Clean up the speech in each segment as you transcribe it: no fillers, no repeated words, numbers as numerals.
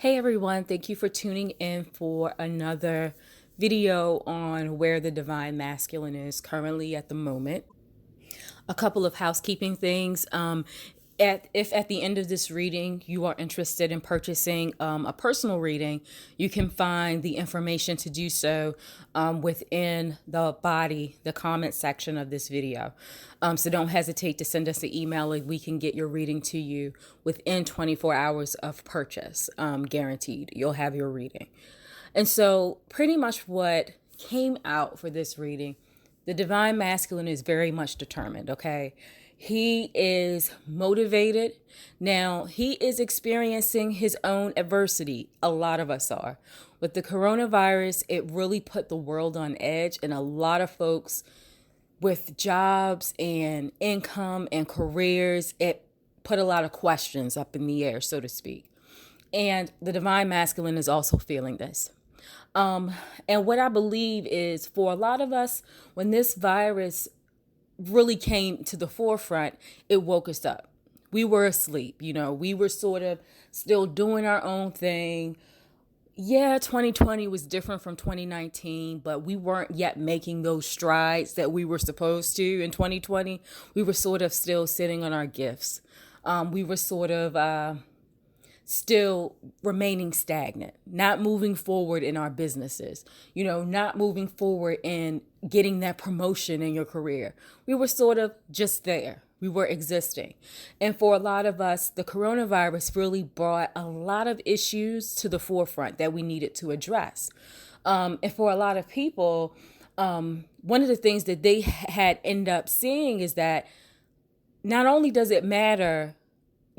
Hey everyone, thank you for tuning in for another video on where the divine masculine is currently at the moment. A couple of housekeeping things. If at the end of this reading you are interested in purchasing a personal reading, you can find the information to do so within the comment section of this video. So don't hesitate to send us an email and we can get your reading to you within 24 hours of purchase, guaranteed. You'll have your reading. And so pretty much what came out for this reading, the divine masculine is very much determined, okay? He is motivated. Now, he is experiencing his own adversity. A lot of us are. With the coronavirus, it really put the world on edge, and a lot of folks with jobs and income and careers, it put a lot of questions up in the air, so to speak. And the divine masculine is also feeling this. And what I believe is for a lot of us, when this virus really came to the forefront, it woke us up. We were asleep, we were sort of still doing our own thing. Yeah, 2020 was different from 2019, but we weren't yet making those strides that we were supposed to in 2020. We were sort of still sitting on our gifts. We were sort of still remaining stagnant, not moving forward in our businesses, not moving forward in getting that promotion in your career. We were sort of just there. We were existing. And for a lot of us, the coronavirus really brought a lot of issues to the forefront that we needed to address. And for a lot of people, one of the things that they had ended up seeing is that not only does it matter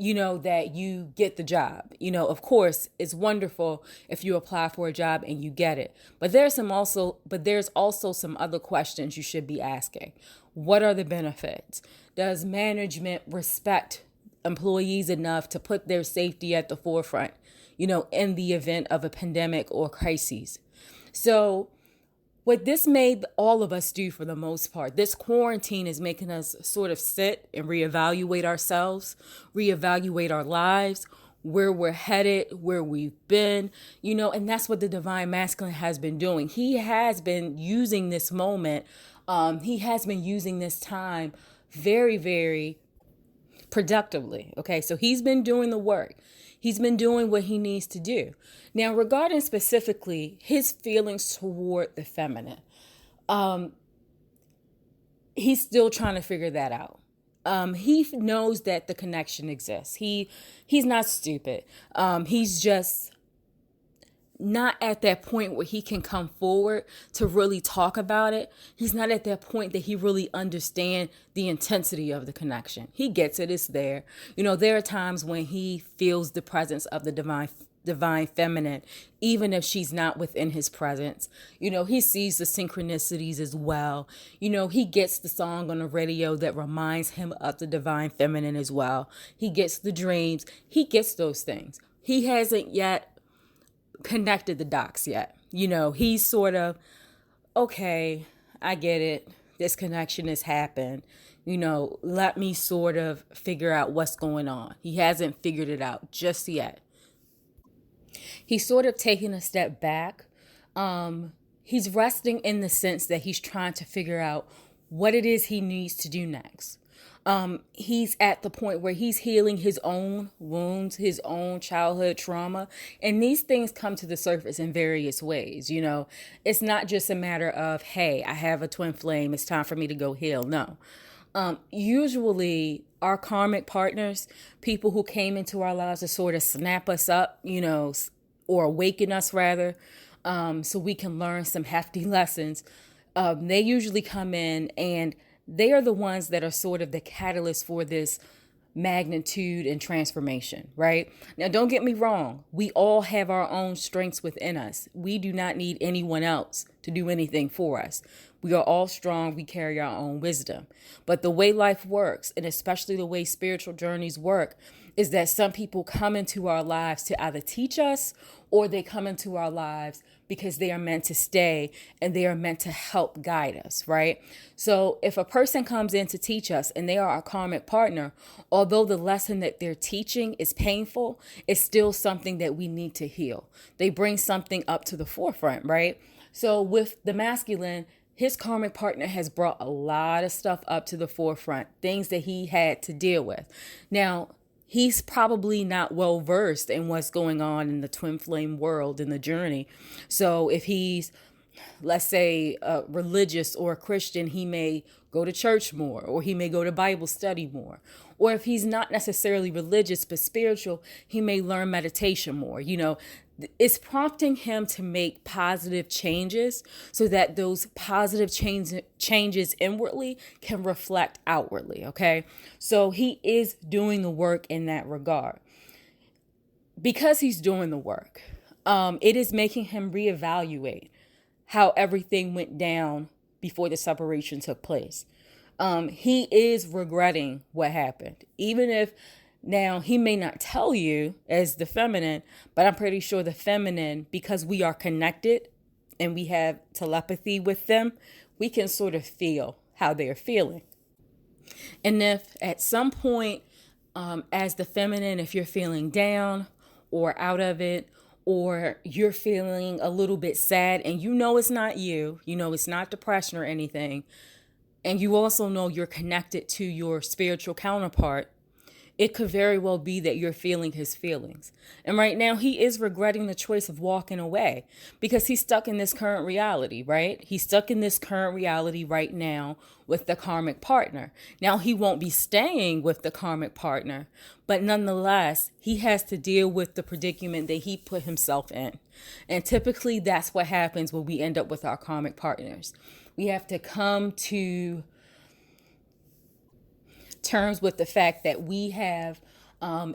that you get the job. Of course, it's wonderful if you apply for a job and you get it. But there's also some other questions you should be asking. What are the benefits? Does management respect employees enough to put their safety at the forefront, in the event of a pandemic or crises? So what this made all of us do for the most part, this quarantine is making us sort of sit and reevaluate ourselves, reevaluate our lives, where we're headed, where we've been, and that's what the divine masculine has been doing. He has been using this moment. He has been using this time very, very productively. Okay, so he's been doing the work. He's been doing what he needs to do. Now, regarding specifically his feelings toward the feminine, he's still trying to figure that out. He knows that the connection exists. He's not stupid. He's just not at that point where he can come forward to really talk about it. He's not at that point that he really understands the intensity of the connection. He gets it. It's there. There are times when he feels the presence of the divine feminine, even if she's not within his presence. He sees the synchronicities as well. He gets the song on the radio that reminds him of the divine feminine as well. He gets the dreams. He gets those things. He hasn't yet connected the dots yet. He's sort of, okay, I get it. This connection has happened. Let me sort of figure out what's going on. He hasn't figured it out just yet. He's sort of taking a step back. He's resting in the sense that he's trying to figure out what it is he needs to do next. He's at the point where he's healing his own wounds, his own childhood trauma. And these things come to the surface in various ways. It's not just a matter of, hey, I have a twin flame. It's time for me to go heal. No. Usually our karmic partners, people who came into our lives to sort of snap us up, or awaken us rather, so we can learn some hefty lessons. They usually come in and they are the ones that are sort of the catalyst for this magnitude and transformation, right? Now, don't get me wrong. We all have our own strengths within us. We do not need anyone else to do anything for us. We are all strong. We carry our own wisdom. But the way life works, and especially the way spiritual journeys work, is that some people come into our lives to either teach us, or they come into our lives because they are meant to stay and they are meant to help guide us, right? So if a person comes in to teach us and they are our karmic partner, although the lesson that they're teaching is painful, it's still something that we need to heal. They bring something up to the forefront, right? So with the masculine, his karmic partner has brought a lot of stuff up to the forefront, things that he had to deal with. Now, he's probably not well versed in what's going on in the twin flame world in the journey. So if he's, let's say, religious or a Christian, he may go to church more, or he may go to Bible study more. Or if he's not necessarily religious but spiritual, he may learn meditation more. It's prompting him to make positive changes so that those positive changes inwardly can reflect outwardly. Okay. So he is doing the work in that regard. Because he's doing the work, it is making him reevaluate how everything went down before the separation took place. He is regretting what happened, even if now he may not tell you as the feminine, but I'm pretty sure the feminine, because we are connected and we have telepathy with them, we can sort of feel how they are feeling. And if at some point, as the feminine, if you're feeling down or out of it, or you're feeling a little bit sad and it's not you, it's not depression or anything, and you also know you're connected to your spiritual counterpart, it could very well be that you're feeling his feelings. And right now he is regretting the choice of walking away because he's stuck in this current reality, right? He's stuck in this current reality right now with the karmic partner. Now he won't be staying with the karmic partner, but nonetheless, he has to deal with the predicament that he put himself in. And typically that's what happens when we end up with our karmic partners. We have to come to terms with the fact that we have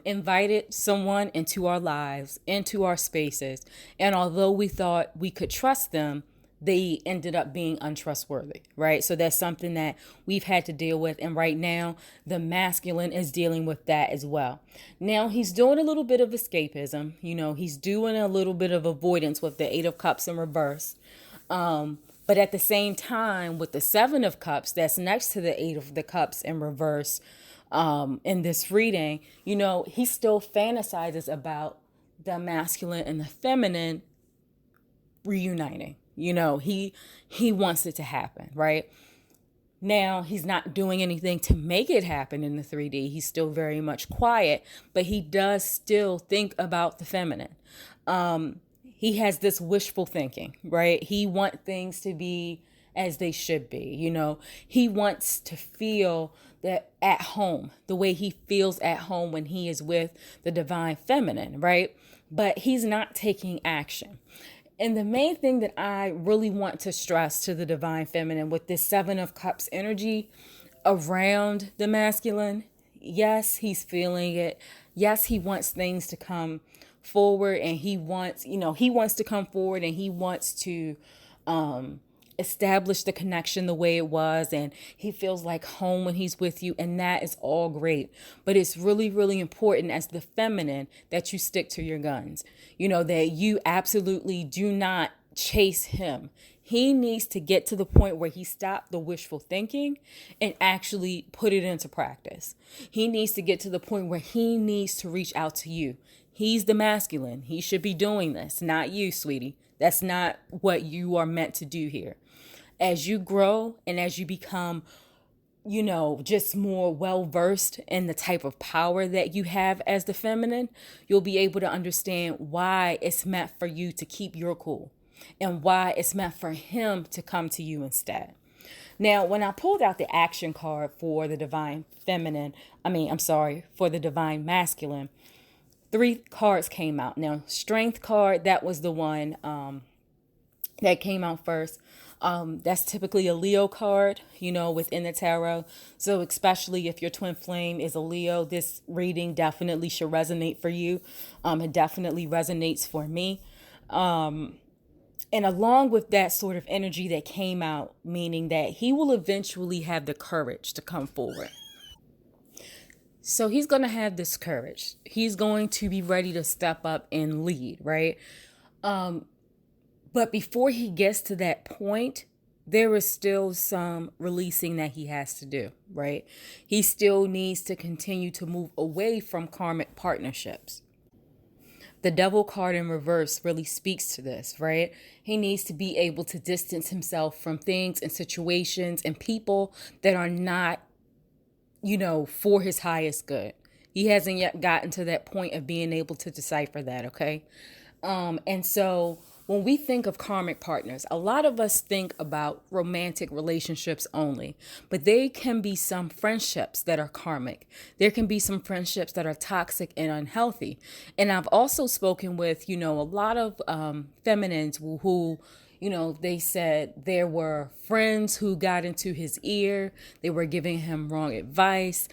invited someone into our lives, into our spaces. And although we thought we could trust them, they ended up being untrustworthy, right? So that's something that we've had to deal with. And right now, the masculine is dealing with that as well. Now, he's doing a little bit of escapism. He's doing a little bit of avoidance with the 8 of Cups in reverse. But at the same time, with the 7 of Cups that's next to the 8 of the Cups in reverse in this reading, he still fantasizes about the masculine and the feminine reuniting. He wants it to happen, right? Now, he's not doing anything to make it happen in the 3D. He's still very much quiet, but he does still think about the feminine. He has this wishful thinking, right? He wants things to be as they should be. He wants to feel that at home, the way he feels at home when he is with the divine feminine, right? But he's not taking action. And the main thing that I really want to stress to the divine feminine with this 7 of Cups energy around the masculine, yes, he's feeling it. Yes, he wants things to come forward, and he wants to come forward, and he wants to establish the connection the way it was, and he feels like home when he's with you, and that is all great. But it's really, really important as the feminine that you stick to your guns, that you absolutely do not chase him. He needs to get to the point where he stopped the wishful thinking and actually put it into practice. He needs to get to the point where he needs to reach out to you. He's the masculine. He should be doing this, not you, sweetie. That's not what you are meant to do here. As you grow and as you become, just more well-versed in the type of power that you have as the feminine, you'll be able to understand why it's meant for you to keep your cool and why it's meant for him to come to you instead. Now, when I pulled out the action card for the divine for the divine masculine, 3 cards came out. Now, strength card, that was the one that came out first. That's typically a Leo card, within the tarot. So especially if your twin flame is a Leo, this reading definitely should resonate for you. It definitely resonates for me. And along with that sort of energy that came out, meaning that he will eventually have the courage to come forward. So he's going to have this courage. He's going to be ready to step up and lead, right? But before he gets to that point, there is still some releasing that he has to do, right? He still needs to continue to move away from karmic partnerships. The devil card in reverse really speaks to this, right? He needs to be able to distance himself from things and situations and people that are not, for his highest good. He hasn't yet gotten to that point of being able to decipher that, okay? And so when we think of karmic partners, a lot of us think about romantic relationships only, but there can be some friendships that are karmic. There can be some friendships that are toxic and unhealthy. And I've also spoken with, a lot of feminines who they said there were friends who got into his ear. They were giving him wrong advice,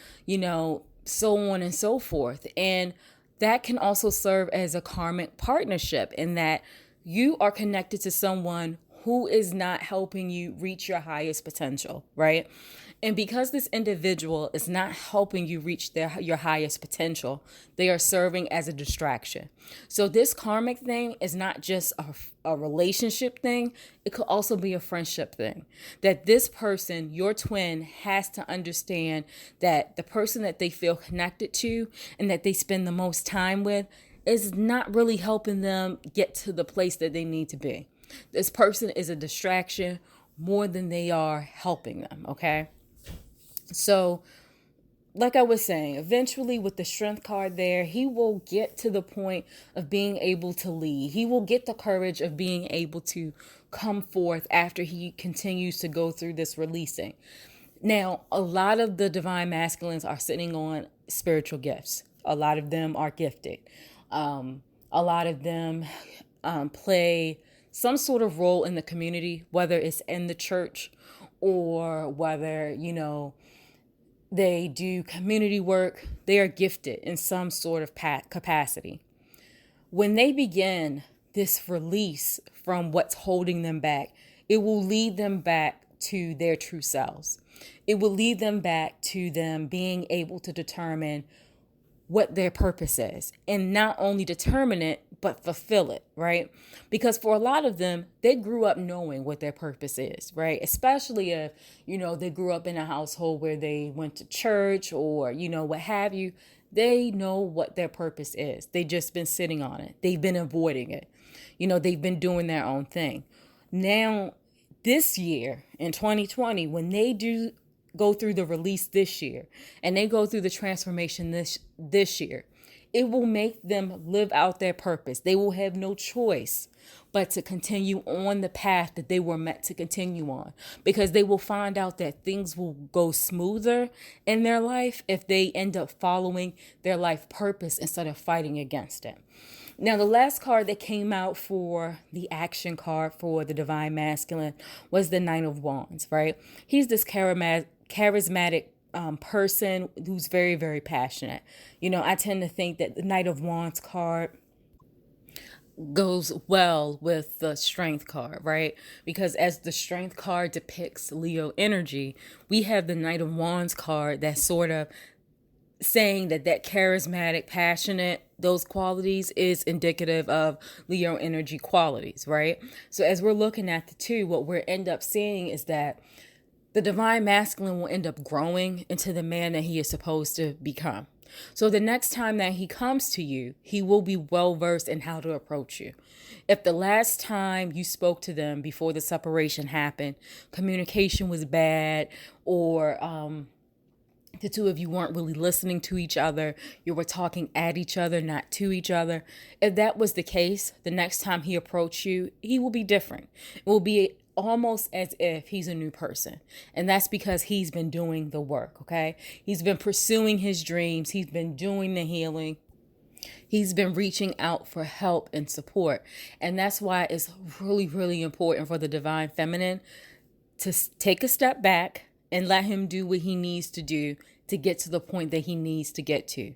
so on and so forth. And that can also serve as a karmic partnership in that you are connected to someone who is not helping you reach your highest potential, right? And because this individual is not helping you reach your highest potential, they are serving as a distraction. So this karmic thing is not just a relationship thing. It could also be a friendship thing. That this person, your twin, has to understand that the person that they feel connected to and that they spend the most time with is not really helping them get to the place that they need to be. This person is a distraction more than they are helping them, okay? So, like I was saying, eventually with the strength card there, he will get to the point of being able to lead. He will get the courage of being able to come forth after he continues to go through this releasing. Now, a lot of the divine masculines are sitting on spiritual gifts. A lot of them are gifted. A lot of them play some sort of role in the community, whether it's in the church or whether, they do community work. They are gifted in some sort of capacity. When they begin this release from what's holding them back, it will lead them back to their true selves. It will lead them back to them being able to determine what their purpose is, and not only determine it, but fulfill it, right? Because for a lot of them, they grew up knowing what their purpose is, right? Especially if, they grew up in a household where they went to church or, what have you. They know what their purpose is. They just been sitting on it. They've been avoiding it. They've been doing their own thing. Now, this year in 2020, when they do go through the release this year and they go through the transformation this year, it will make them live out their purpose. They will have no choice but to continue on the path that they were meant to continue on, because they will find out that things will go smoother in their life if they end up following their life purpose instead of fighting against it. Now, the last card that came out for the action card for the divine masculine was the Knight of Wands, right? He's this charismatic person who's very, very passionate. I tend to think that the Knight of Wands card goes well with the strength card, right? Because as the strength card depicts Leo energy, we have the Knight of Wands card that's sort of saying that charismatic, passionate, those qualities is indicative of Leo energy qualities, right? So as we're looking at the two, what we're end up seeing is that the divine masculine will end up growing into the man that he is supposed to become. So the next time that he comes to you, he will be well versed in how to approach you. If the last time you spoke to them before the separation happened, communication was bad, or the two of you weren't really listening to each other, you were talking at each other, not to each other. If that was the case, the next time he approached you, he will be different. It will be almost as if he's a new person. And that's because he's been doing the work, okay? He's been pursuing his dreams. He's been doing the healing. He's been reaching out for help and support. And that's why it's really, really important for the divine feminine to take a step back and let him do what he needs to do to get to the point that he needs to get to.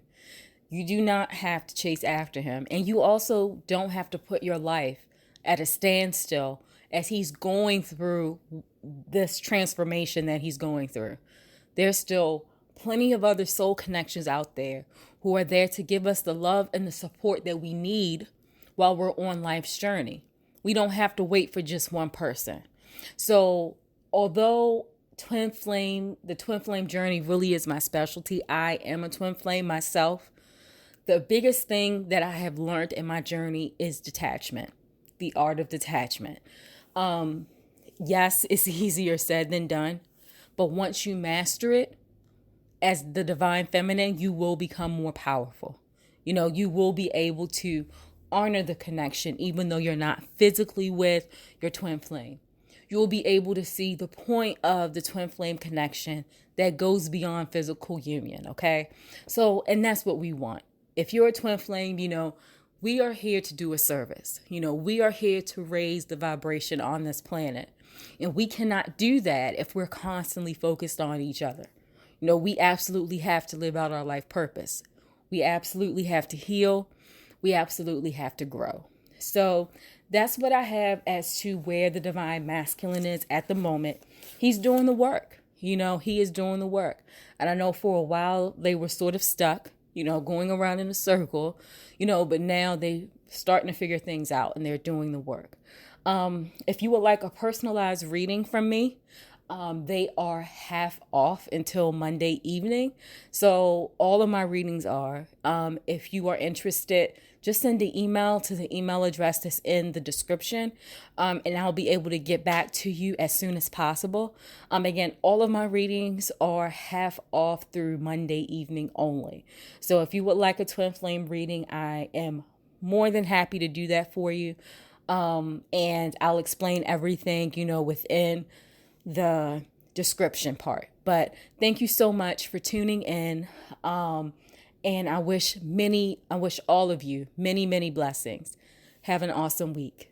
You do not have to chase after him. And you also don't have to put your life at a standstill as he's going through this transformation that he's going through. There's still plenty of other soul connections out there who are there to give us the love and the support that we need while we're on life's journey. We don't have to wait for just one person. So although the twin flame journey really is my specialty, I am a twin flame myself. The biggest thing that I have learned in my journey is detachment, the art of detachment. Yes, it's easier said than done, but once you master it as the divine feminine, you will become more powerful. You will be able to honor the connection, even though you're not physically with your twin flame. You will be able to see the point of the twin flame connection that goes beyond physical union, okay? So, and that's what we want. If you're a twin flame, we are here to do a service. We are here to raise the vibration on this planet. And we cannot do that if we're constantly focused on each other. We absolutely have to live out our life purpose. We absolutely have to heal. We absolutely have to grow. So that's what I have as to where the divine masculine is at the moment. He's doing the work. He is doing the work. And I know for a while they were sort of stuck, going around in a circle, but now they starting to figure things out and they're doing the work. If you would like a personalized reading from me, they are half off until Monday evening. So all of my readings are. If you are interested, just send an email to the email address that's in the description, and I'll be able to get back to you as soon as possible. Again, all of my readings are half off through Monday evening only. So if you would like a twin flame reading, I am more than happy to do that for you. And I'll explain everything, within the description part. But thank you so much for tuning in. And I wish all of you many, many blessings. Have an awesome week.